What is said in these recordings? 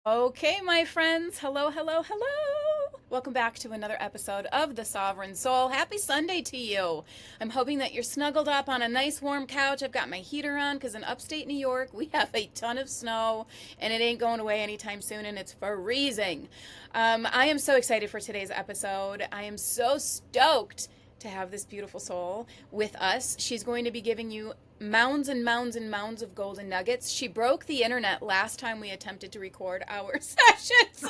Okay, my friends. Hello, hello, hello. Welcome back to another episode of The Sovereign Soul. Happy Sunday to you. I'm hoping that you're snuggled up on a nice warm couch. I've got my heater on because in upstate New York, we have a ton of snow and it ain't going away anytime soon and it's freezing. I am so excited for today's episode. I am so stoked to have this beautiful soul with us. She's going to be giving you mounds and mounds and mounds of golden nuggets. She broke the internet last time we attempted to record our session. So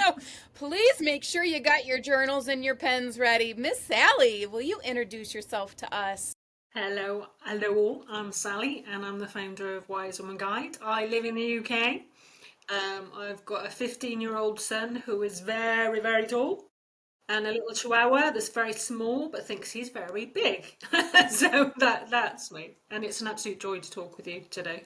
please make sure you got your journals and your pens ready. Miss Sally, will you introduce yourself to us? Hello all. I'm Sally and I'm the founder of Wise Woman Guide. I live in the UK. I've got a 15-year-old son who is very, very tall and a little chihuahua that's very small but thinks he's very big. So that's me. And it's an absolute joy to talk with you today.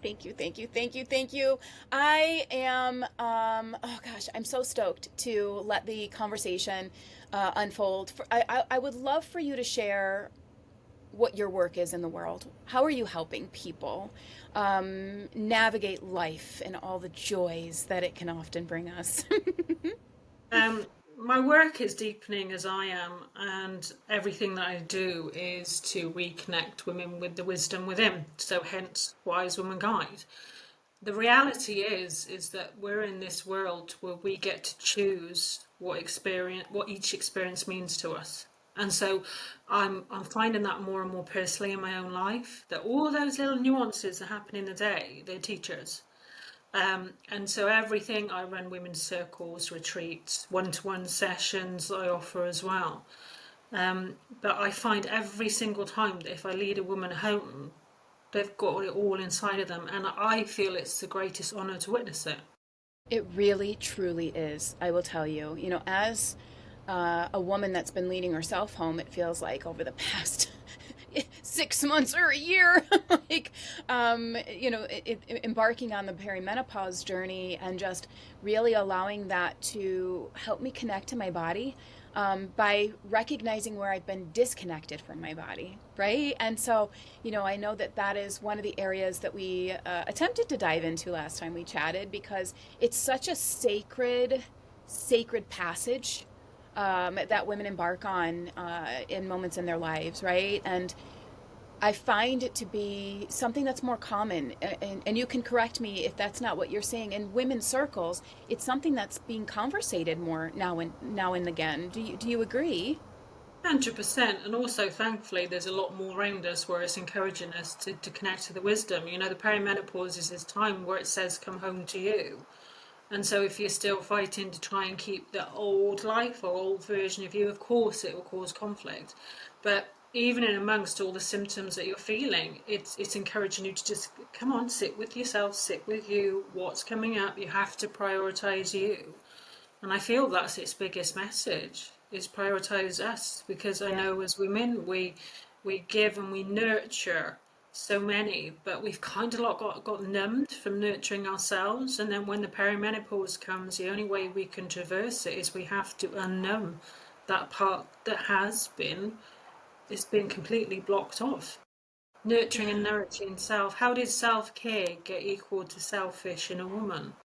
Thank you, thank you, thank you, thank you. I am, oh gosh, I'm so stoked to let the conversation unfold. I would love for you to share what your work is in the world. How are you helping people navigate life and all the joys that it can often bring us? Um, my work is deepening as I am, and everything that I do is to reconnect women with the wisdom within. So hence Wise Woman Guide. The reality is that we're in this world where we get to choose what each experience means to us. And so I'm finding that more and more personally in my own life, that all those little nuances that happen in the day, they're teachers. And so everything I run women's circles, retreats, one-to-one sessions I offer as well. But I find every single time that if I lead a woman home, they've got it all inside of them, and I feel it's the greatest honour to witness it. It really, truly is. I will tell you, as a woman that's been leading herself home, it feels like over the past 6 months or a year, like, embarking on the perimenopause journey and just really allowing that to help me connect to my body by recognizing where I've been disconnected from my body, right? And so, I know that that is one of the areas that we attempted to dive into last time we chatted because it's such a sacred passage that women embark on in moments in their lives, right? And I find it to be something that's more common, and you can correct me if that's not what you're saying. In women's circles, it's something that's being conversated more now and again. Do you agree? 100%. And also, thankfully, there's a lot more around us where it's encouraging us to connect to the wisdom. The perimenopause is this time where it says, come home to you. And so if you're still fighting to try and keep the old life or old version of you, of course it will cause conflict. But even in amongst all the symptoms that you're feeling, it's encouraging you to just come on, sit with yourself, sit with you, what's coming up. You have to prioritize you. And I feel that's its biggest message, is prioritize us, because I Yeah. know as women we give and we nurture so many, but we've kind of got numbed from nurturing ourselves. And then when the perimenopause comes, the only way we can traverse it is we have to unnumb that part that has been, it's been completely blocked off. Nurturing and Yeah. nourishing self. How did self-care get equal to selfish in a woman?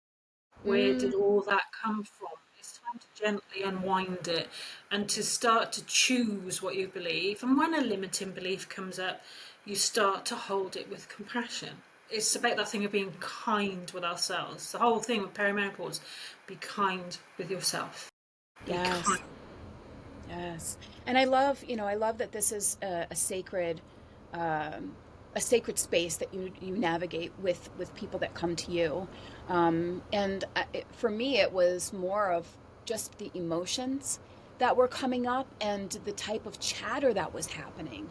Where Mm, did all that come from? It's time to gently unwind it and to start to choose what you believe. And when a limiting belief comes up, you start to hold it with compassion. It's about that thing of being kind with ourselves. The whole thing with perimenopause, be kind with yourself. Be yes. kind. Yes. And I love that this is um, a sacred space that you navigate with people that come to you. For me, it was more of just the emotions that were coming up and the type of chatter that was happening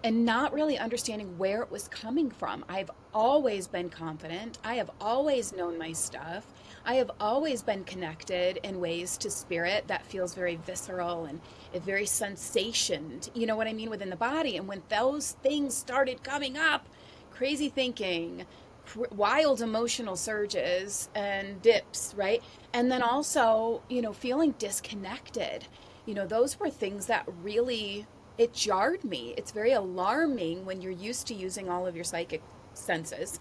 and not really understanding where it was coming from. I've always been confident. I have always known my stuff. I have always been connected in ways to spirit that feels very visceral and very sensationed, you know what I mean, within the body. And when those things started coming up, crazy thinking, wild emotional surges and dips, right? And then also, feeling disconnected. Those were things that really it jarred me. It's very alarming when you're used to using all of your psychic senses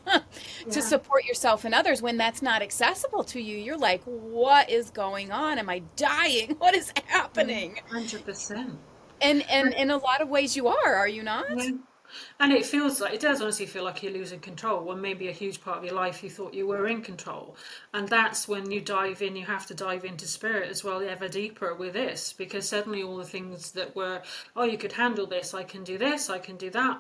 to Yeah. support yourself and others. When that's not accessible to you, you're like, what is going on? Am I dying? What is Yeah. happening? 100%. And in a lot of ways you are you Yeah. not? And it feels like, it does honestly feel like you're losing control when maybe a huge part of your life you thought you were in control. And that's when you dive in, you have to dive into spirit as well, ever deeper with this, because suddenly all the things that were, oh, you could handle this, I can do this, I can do that,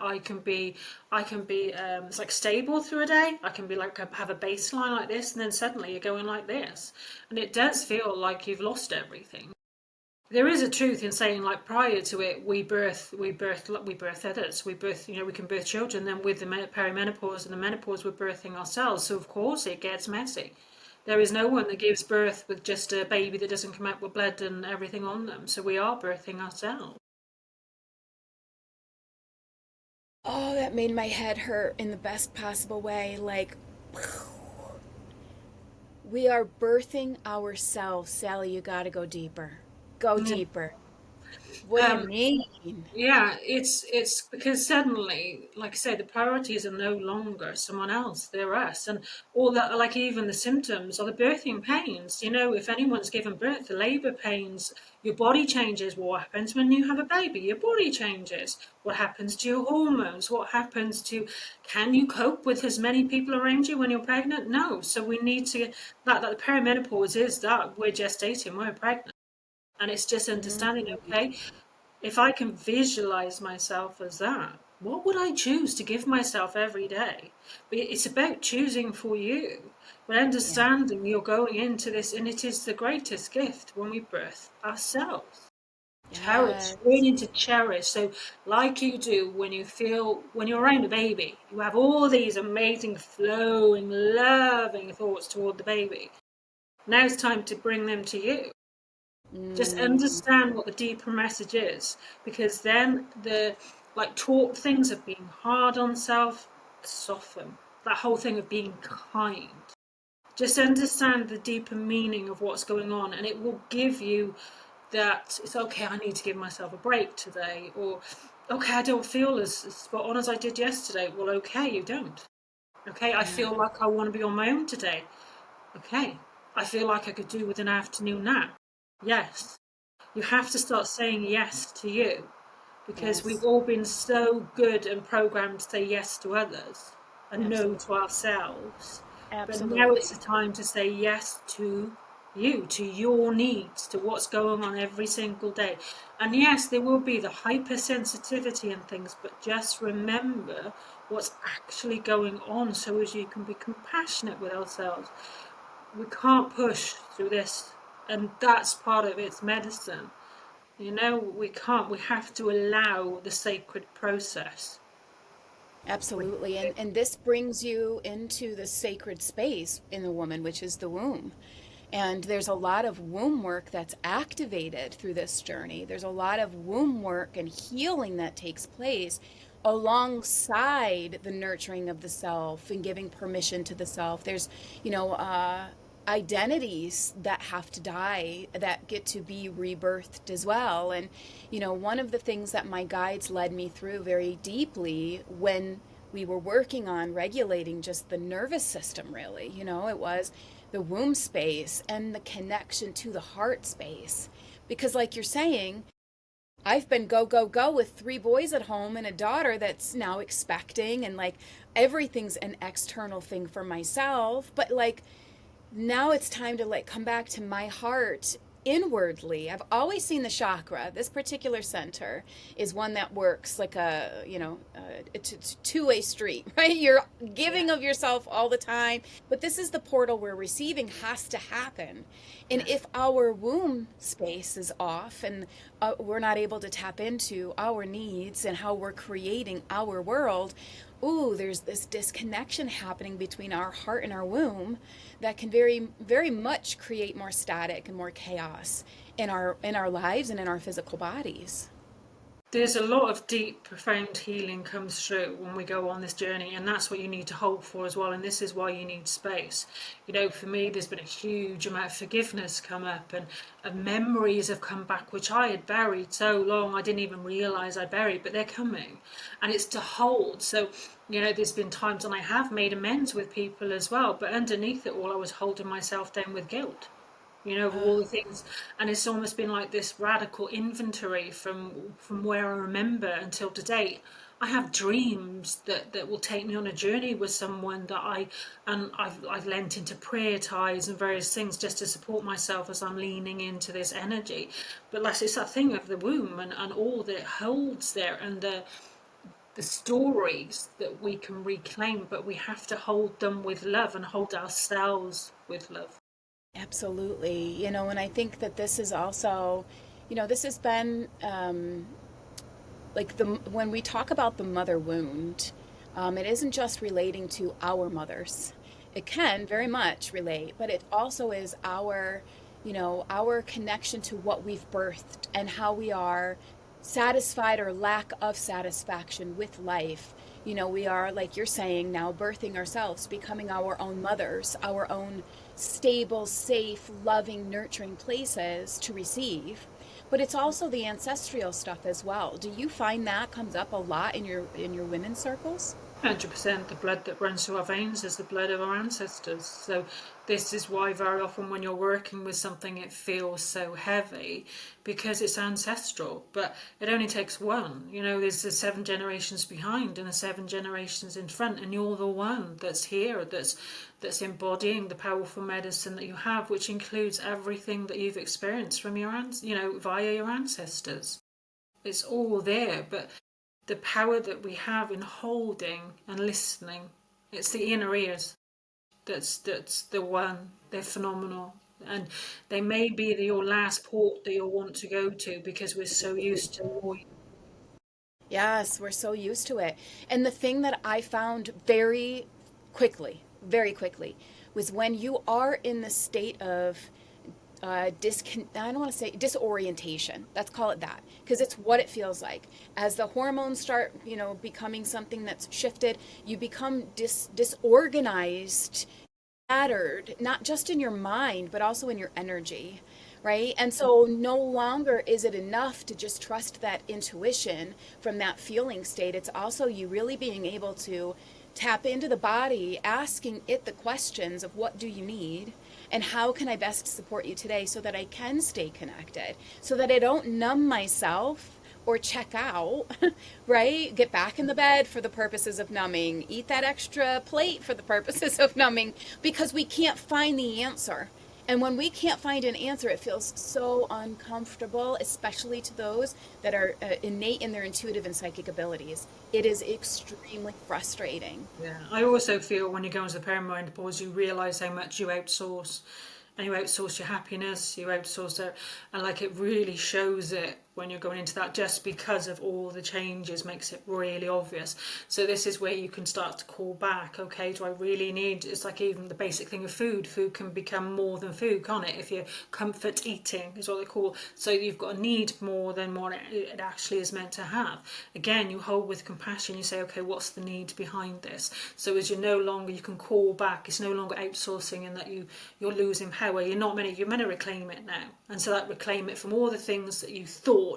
it's like stable through a day. I can be like, have a baseline like this, and then suddenly you're going like this. And it does feel like you've lost everything. There is a truth in saying, like, prior to it, we birth edits, we birth, we can birth children. Then with the perimenopause and the menopause, we're birthing ourselves. So of course it gets messy. There is no one that gives birth with just a baby that doesn't come out with blood and everything on them. So we are birthing ourselves. Oh, that made my head hurt in the best possible way. Like, we are birthing ourselves. Sally, you got to go deeper. Go Yeah. deeper. What do you Um, mean? Yeah, it's because suddenly, like I say, the priorities are no longer someone else; they're us, and all that. Like even the symptoms are the birthing pains. If anyone's given birth, the labour pains, your body changes. What happens when you have a baby? Your body changes. What happens to your hormones? What happens to? Can you cope with as many people around you when you're pregnant? No. So we need to that the perimenopause is that we're gestating, we're pregnant, and it's just Mm, understanding. Okay, if I can visualize myself as that, what would I choose to give myself every day? But it's about choosing for you, but yeah. understanding you're going into this, and it is the greatest gift when we birth ourselves. Cherish, Yes. learning to cherish. So, like you do when you're around a baby, you have all these amazing, flowing, loving thoughts toward the baby. Now it's time to bring them to you. Just Mm, understand what the deeper message is, because then the like taught things of being hard on self soften. That whole thing of being kind. Just understand the deeper meaning of what's going on, and it will give you that it's okay, I need to give myself a break today, or okay, I don't feel as spot on as I did yesterday. Well, okay, you don't. Okay, I yeah. feel like I want to be on my own today. Okay, I feel like I could do with an afternoon nap. Yes, you have to start saying yes to you, because we've Yes. all been so good and programmed to say yes to others and no Absolutely. to ourselves. But now it's Absolutely. the time to say yes to you, to your needs, to what's going on every single day. And yes, there will be the hypersensitivity and things, but just remember what's actually going on so as you can be compassionate with ourselves. We can't push through this, and that's part of its medicine. We can't, we have to allow the sacred process. Absolutely. And this brings you into the sacred space in the woman, which is the womb. And there's a lot of womb work that's activated through this journey. There's a lot of womb work and healing that takes place alongside the nurturing of the self and giving permission to the self. There's, you know, identities that have to die that get to be rebirthed as well. And, one of the things that my guides led me through very deeply when we were working on regulating just the nervous system, really, it was the womb space and the connection to the heart space. Because, like you're saying, I've been go, go, go with three boys at home and a daughter that's now expecting, and like everything's an external thing for myself. But like now it's time to like come back to my heart inwardly. I've always seen the chakra. This particular center is one that works like a two-way street, right? You're Yeah, giving of yourself all the time, but this is the portal where receiving has to happen. And yeah, if our womb space is off and we're not able to tap into our needs and how we're creating our world, ooh, there's this disconnection happening between our heart and our womb that can very, very much create more static and more chaos in our lives and in our physical bodies. There's a lot of deep, profound healing comes through when we go on this journey, and that's what you need to hold for as well. And this is why you need space. You know, for me, there's been a huge amount of forgiveness come up, and memories have come back, which I had buried so long I didn't even realize I buried, but they're coming, and it's to hold. So, you know, there's been times when I have made amends with people as well, but underneath it all, I was holding myself down with guilt, you know, of all the things. And it's almost been like this radical inventory from where I remember until today. I have dreams that will take me on a journey with someone that I've lent into prayer ties and various things just to support myself as I'm leaning into this energy. But like it's that thing of the womb and all that it holds there, and the stories that we can reclaim, but we have to hold them with love and hold ourselves with love. Absolutely. And I think that this is also, this has been like when we talk about the mother wound, it isn't just relating to our mothers. It can very much relate, but it also is our connection to what we've birthed and how we are satisfied or lack of satisfaction with life. We are, like you're saying now, birthing ourselves, becoming our own mothers, our own stable, safe, loving, nurturing places to receive. But it's also the ancestral stuff as well. Do you find that comes up a lot in your women's circles? 100%. The blood that runs through our veins is the blood of our ancestors. So this is why very often when you're working with something it feels so heavy, because it's ancestral. But it only takes one. You know, there's the 7 generations behind and the 7 generations in front, and you're the one that's here, that's embodying the powerful medicine that you have, which includes everything that you've experienced from via your ancestors. It's all there. But the power that we have in holding and listening, it's the inner ears that's the one. They're phenomenal. And they may be your last port that you'll want to go to because we're so used to avoid. Yes, we're so used to it. And the thing that I found very quickly, was when you are in the state of I don't want to say disorientation. Let's call it that, because it's what it feels like. As the hormones start, becoming something that's shifted, you become disorganized, scattered, not just in your mind, but also in your energy, right? And so no longer is it enough to just trust that intuition from that feeling state. It's also you really being able to tap into the body, asking it the questions of what do you need and how can I best support you today so that I can stay connected, so that I don't numb myself or check out, right? Get back in the bed for the purposes of numbing, eat that extra plate for the purposes of numbing, because we can't find the answer. And when we can't find an answer, it feels so uncomfortable, especially to those that are innate in their intuitive and psychic abilities. It is extremely frustrating. Yeah, I also feel when you go into the perimenopause, you realise how much you outsource, and you outsource your happiness, you outsource it, and like it really shows it when you're going into that, just because of all the changes makes it really obvious. So this is where you can start to call back, okay, do I really need, it's like even the basic thing of food can become more than food, can't it? If you're comfort eating is what they call, so you've got a need more than what it actually is meant to have. Again, you hold with compassion, you say, okay, what's the need behind this? So as you can call back, it's no longer outsourcing and that you're losing power, you're meant to reclaim it now. And so that reclaim it from all the things that you thought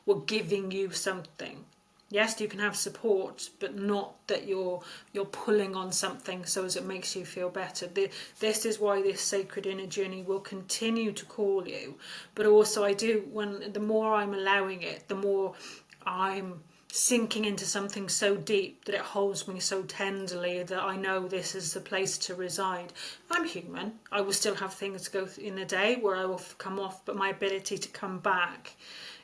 were giving you something. Yes, you can have support, but not that you're pulling on something so as it makes you feel better. This is why this sacred inner journey will continue to call you. But also the more I'm allowing it, the more I'm sinking into something so deep that it holds me so tenderly that I know this is the place to reside. I'm human. I will still have things go in a day where I will come off, but my ability to come back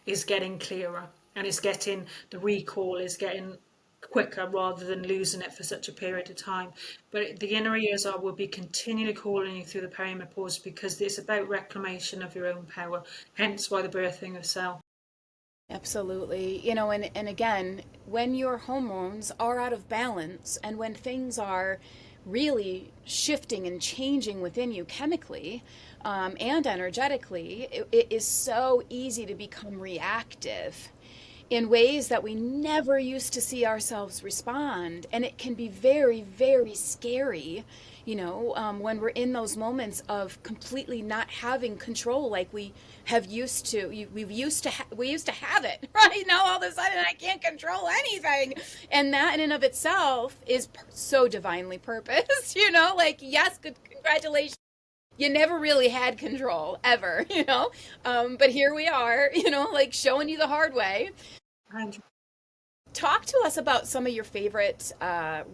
is getting clearer, and the recall is getting quicker rather than losing it for such a period of time. But the inner ears will be continually calling you through the perimenopause, because it's about reclamation of your own power, hence why the birthing of self. Absolutely. And again, when your hormones are out of balance and when things are really shifting and changing within you chemically and energetically, it is so easy to become reactive. in ways that we never used to see ourselves respond. And it can be very, very scary, when we're in those moments of completely not having control like we have used to. We used to have it, right? Now all of a sudden I can't control anything. And that in and of itself is so divinely purposed, like, yes, good, congratulations. You never really had control ever, but here we are, like showing you the hard way. And Talk to us about some of your favorite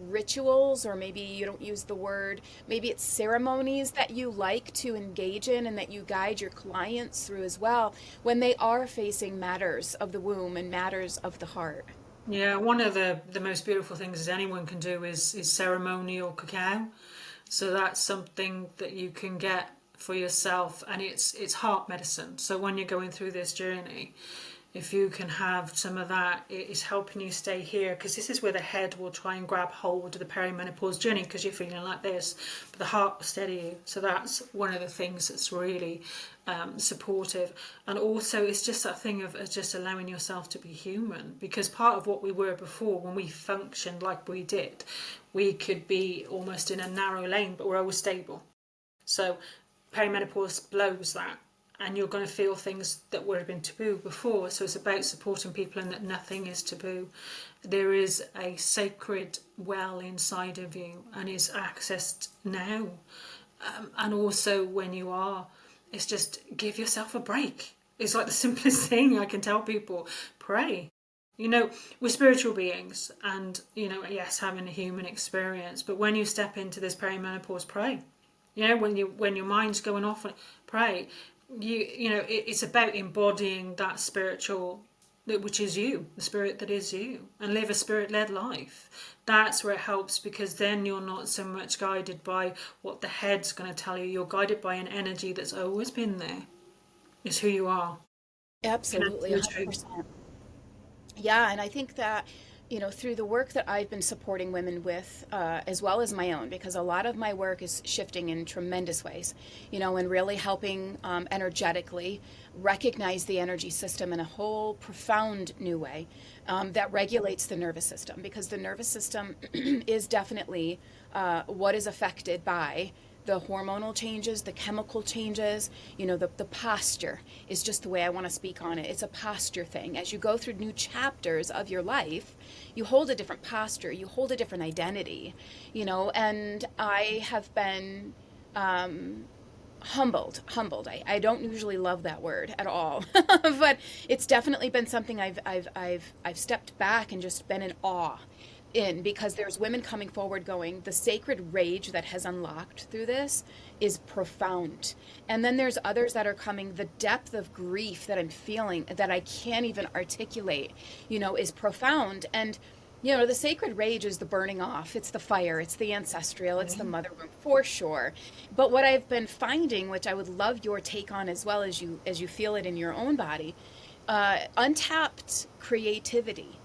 rituals, or maybe you don't use the word, maybe it's ceremonies that you like to engage in and that you guide your clients through as well when they are facing matters of the womb and matters of the heart. yeah, one of the most beautiful things anyone can do is ceremonial cacao. So that's something that you can get for yourself, and it's heart medicine. So when you're going through this journey, if you can have some of that, it is helping you stay here, because this is where the head will try and grab hold of the perimenopause journey because you're feeling like this, but the heart will steady you. So that's one of the things that's really supportive. And also it's just that thing of just allowing yourself to be human, because part of what we were before, when we functioned like we did, we could be almost in a narrow lane, but we're always stable. So perimenopause blows that, and you're going to feel things that would have been taboo before. So it's about supporting people in that nothing is taboo. There is a sacred well inside of you and is accessed now. And also when you are, it's just give yourself a break. It's like the simplest thing I can tell people. Pray. We're spiritual beings, and, yes, having a human experience. But when you step into this perimenopause, pray. When your mind's going off, pray. It's about embodying that spiritual, which is you, the spirit that is you, and live a spirit-led life. That's where it helps, because then you're not so much guided by what the head's going to tell you. You're guided by an energy that's always been there. It's who you are. Connect to Absolutely, your truth. 100%. Yeah, and I think that, through the work that I've been supporting women with, as well as my own, because a lot of my work is shifting in tremendous ways, and really helping energetically recognize the energy system in a whole profound new way that regulates the nervous system, because the nervous system is definitely what is affected by the hormonal changes, the chemical changes, the posture is just the way I want to speak on it. It's a posture thing. As you go through new chapters of your life, you hold a different posture, you hold a different identity, and I have been humbled. I don't usually love that word at all, but it's definitely been something I've stepped back and just been in awe in, because there's women coming forward going, the sacred rage that has unlocked through this is profound. And then there's others that are coming, the depth of grief that I'm feeling that I can't even articulate, is profound. And the sacred rage is the burning off. It's the fire. It's the ancestral. It's the mother womb for sure. But what I've been finding, which I would love your take on as well, as you feel it in your own body, untapped creativity.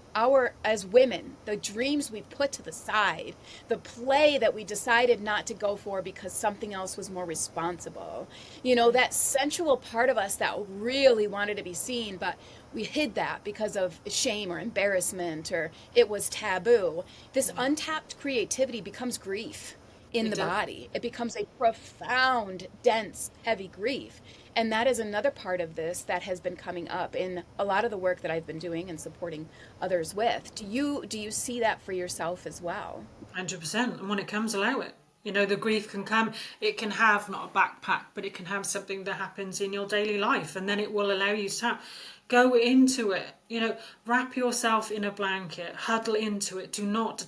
As women, the dreams we put to the side, the play that we decided not to go for because something else was more responsible, that sensual part of us that really wanted to be seen, but we hid that because of shame or embarrassment, or it was taboo. This untapped creativity becomes grief in It the does. body. It becomes a profound, dense, heavy grief. And that is another part of this that has been coming up in a lot of the work that I've been doing and supporting others with. Do you see that for yourself as well? 100%. And when it comes, allow it. The grief can come, it can have not a backpack, but it can have something that happens in your daily life, and then it will allow you to go into it. Wrap yourself in a blanket, huddle into it.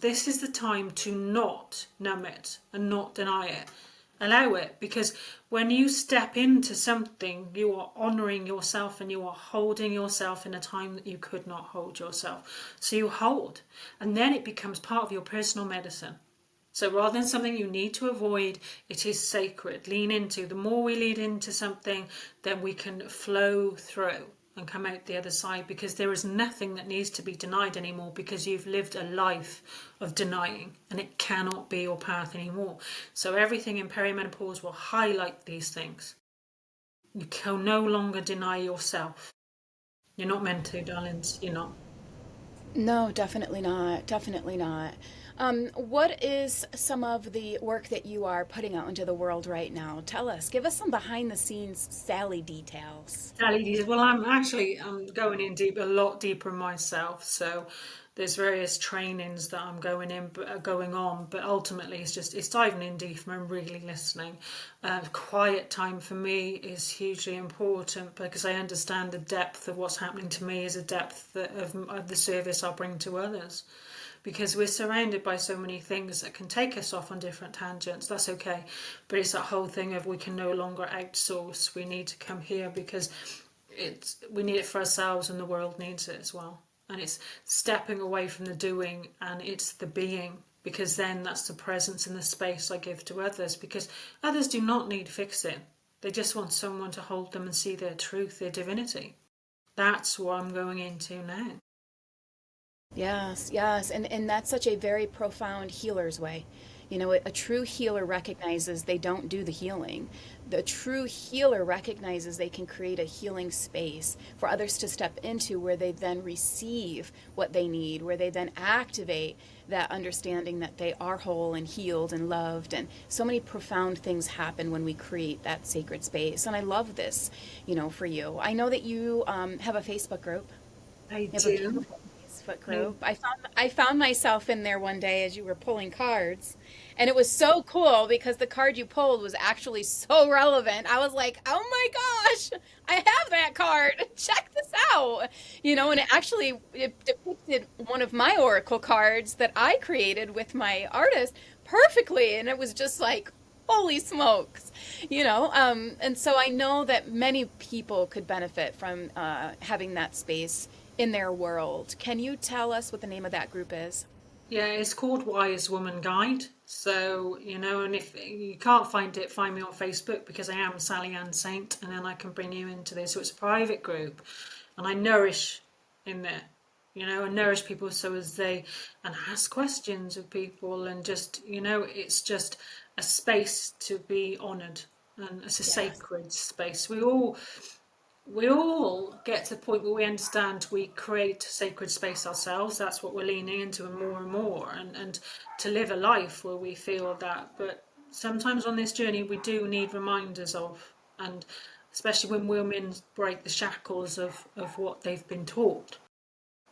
This is the time to not numb it and not deny it. Allow it, because when you step into something, you are honouring yourself and you are holding yourself in a time that you could not hold yourself. So you hold, and then it becomes part of your personal medicine. So rather than something you need to avoid, it is sacred. Lean into. The more we lean into something, then we can flow through and come out the other side, because there is nothing that needs to be denied anymore, because you've lived a life of denying and it cannot be your path anymore. So everything in perimenopause will highlight these things. You can no longer deny yourself. You're not meant to, darlings. You're not. No, definitely not. Definitely not. What is some of the work that you are putting out into the world right now? Tell us. Give us some behind the scenes Sally details. LED. Well, I'm actually going in deep, a lot deeper in myself. So there's various trainings that I'm going on, but ultimately it's diving in deeper and really listening. Quiet time for me is hugely important because I understand the depth of what's happening to me is a depth of the service I'll bring to others. Because we're surrounded by so many things that can take us off on different tangents. That's okay. But it's that whole thing of we can no longer outsource. We need to come here because we need it for ourselves and the world needs it as well. And it's stepping away from the doing and it's the being, because then that's the presence and the space I give to others, because others do not need fixing. They just want someone to hold them and see their truth, their divinity. That's what I'm going into now. Yes, yes. And that's such a very profound healer's way. You know, a true healer recognizes they don't do the healing. The true healer recognizes they can create a healing space for others to step into where they then receive what they need, where they then activate that understanding that they are whole and healed and loved. And so many profound things happen when we create that sacred space. And I love this, for you. I know that you have a Facebook group. I You have a do. beautiful Facebook I group. I found myself in there one day as you were pulling cards, and it was so cool because the card you pulled was actually so relevant. I was like, "Oh my gosh, I have that card. Check this out." And it depicted one of my oracle cards that I created with my artist perfectly, and it was just like, holy smokes, and so I know that many people could benefit from having that space in their world. Can you tell us what the name of that group is? Yeah, it's called Wise Woman Guide. So, and if you can't find it, find me on Facebook because I am Sally Ann Saint, and then I can bring you into this. So it's a private group, and I nourish in there, and nourish people so as they and ask questions of people, and just, it's just a space to be honoured, and it's a Yes. sacred space. We all get to the point where we understand we create sacred space ourselves. That's what we're leaning into and more, and to live a life where we feel that. But sometimes on this journey, we do need reminders of, and especially when women break the shackles of what they've been taught.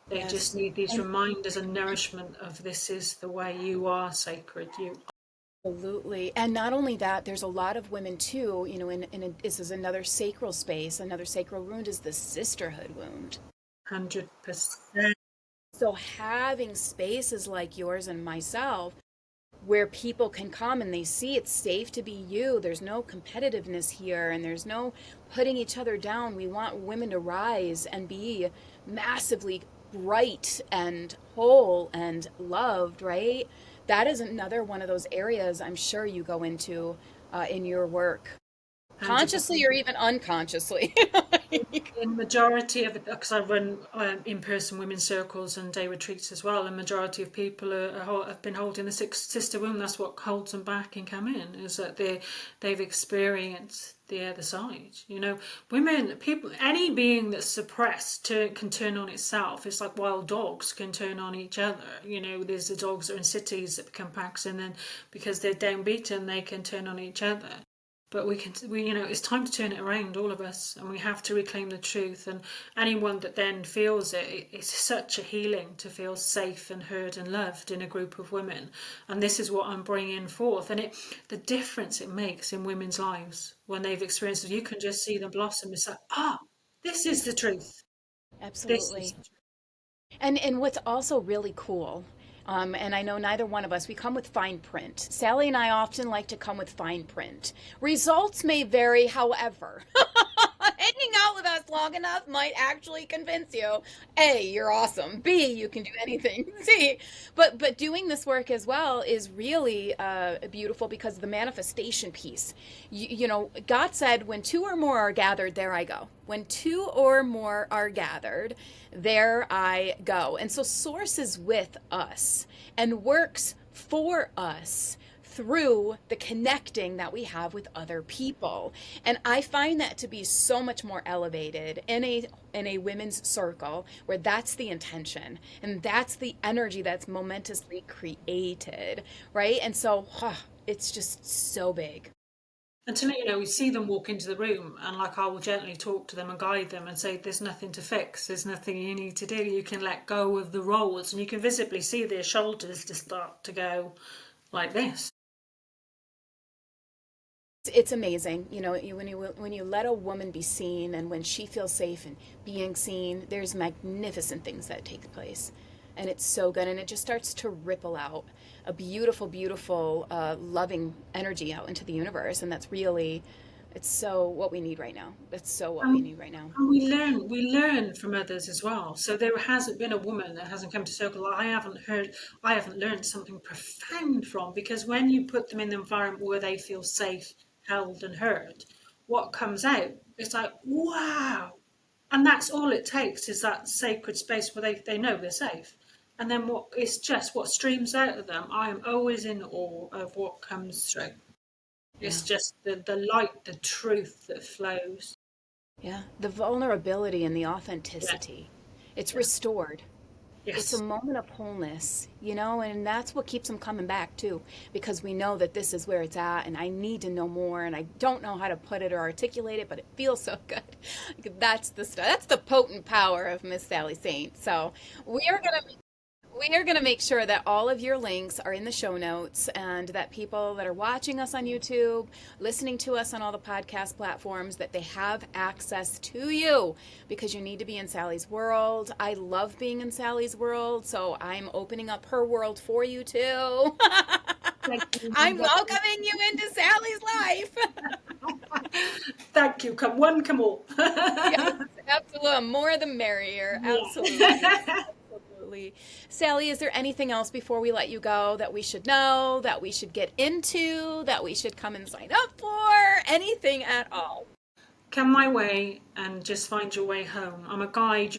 They just Yes. need these And reminders and nourishment of this is the way you are sacred. You absolutely. And not only that, there's a lot of women too, this is another sacral space, another sacral wound is the sisterhood wound. 100%. So having spaces like yours and myself where people can come and they see it's safe to be you. There's no competitiveness here and there's no putting each other down. We want women to rise and be massively bright and whole and loved, right? That is another one of those areas I'm sure you go into in your work, consciously 100%. or even unconsciously. In majority of it, because I run in-person women's circles and day retreats as well, and majority of people have been holding the sister wound. That's what holds them back in coming in, is that they've experienced the other side. Women, people, any being that's suppressed can turn on itself. It's like wild dogs can turn on each other. There's the dogs that are in cities that become packs, and then because they're downbeaten, they can turn on each other. But it's time to turn it around, all of us, and we have to reclaim the truth. And anyone that then feels it's such a healing to feel safe and heard and loved in a group of women. And this is what I'm bringing forth. And the difference it makes in women's lives when they've experienced it, you can just see them blossom. It's like, this is the truth. This is Absolutely. the truth. And what's also really cool, and I know neither one of us, we come with fine print. Sally and I often like to come with fine print. Results may vary, however. Hanging out with us long enough might actually convince you, A, you're awesome. B, you can do anything. C, but doing this work as well is really beautiful because of the manifestation piece. God said, when two or more are gathered, there I go. When two or more are gathered, there I go. And so Source is with us and works for us through the connecting that we have with other people. And I find that to be so much more elevated in a women's circle where that's the intention and that's the energy that's momentously created, right? And so it's just so big. And to me, we see them walk into the room, and like I will gently talk to them and guide them and say, "There's nothing to fix. There's nothing you need to do. You can let go of the roles," and you can visibly see their shoulders just start to go like this. It's amazing, when you let a woman be seen and when she feels safe and being seen, there's magnificent things that take place, and it's so good, and it just starts to ripple out a beautiful, beautiful, loving energy out into the universe, and it's so what we need right now. It's so what we And, need right now. and we learn from others as well. So there hasn't been a woman that hasn't come to circle that I haven't learned something profound from, because when you put them in an environment where they feel safe, held, and heard, what comes out is like, wow. And that's all it takes, is that sacred space where they know they're safe. And then what streams out of them. I am always in awe of what comes through. Yeah. It's just the light, the truth that flows. Yeah, the vulnerability and the Yeah, authenticity. It's yeah. restored. It's a Yes. moment of wholeness, and that's what keeps them coming back too, because we know that this is where it's at, and I need to know more, and I don't know how to put it or articulate it, but it feels so good. That's the stuff. That's the potent power of Miss Sally Saint. So we are gonna we are going to make sure that all of your links are in the show notes and that people that are watching us on YouTube, listening to us on all the podcast platforms, that they have access to you, because you need to be in Sally's world. I love being in Sally's world, so I'm opening up her world for you too. Thank you. I'm welcoming you into Sally's life. Thank you. Come one, come all. Yes, absolutely. More the merrier. Absolutely. Yeah. Absolutely. Sally, is there anything else before we let you go that we should know, that we should get into, that we should come and sign up for? Anything at all? Come my way and just find your way home. I'm a guide.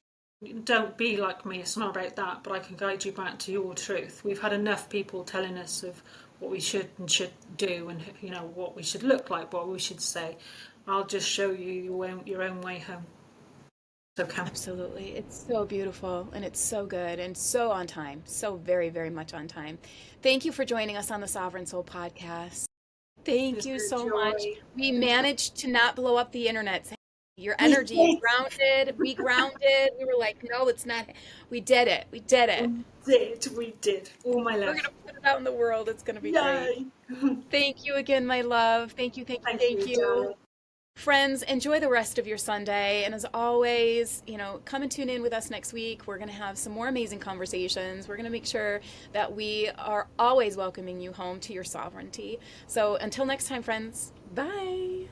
Don't be like me. It's not about that, but I can guide you back to your truth. We've had enough people telling us of what we should and should do, and what we should look like, what we should say. I'll just show you your own way home. So come. Absolutely. It's so beautiful and it's so good and so on time. So very, very much on time. Thank you for joining us on the Sovereign Soul podcast. Thank It's you been a so much. joy. We managed to not blow up the internet. Your We energy, you did. grounded, we grounded. We were like, no, it's not. We did it. We did it. We did. We did. All my We're love. going to put it out in the world. It's going to be great. Yay. Thank you again, my love. Thank you, thank you, Thank thank you, you. darling. Friends, enjoy the rest of your Sunday. And as always, come and tune in with us next week. We're going to have some more amazing conversations. We're going to make sure that we are always welcoming you home to your sovereignty. So until next time, friends, bye.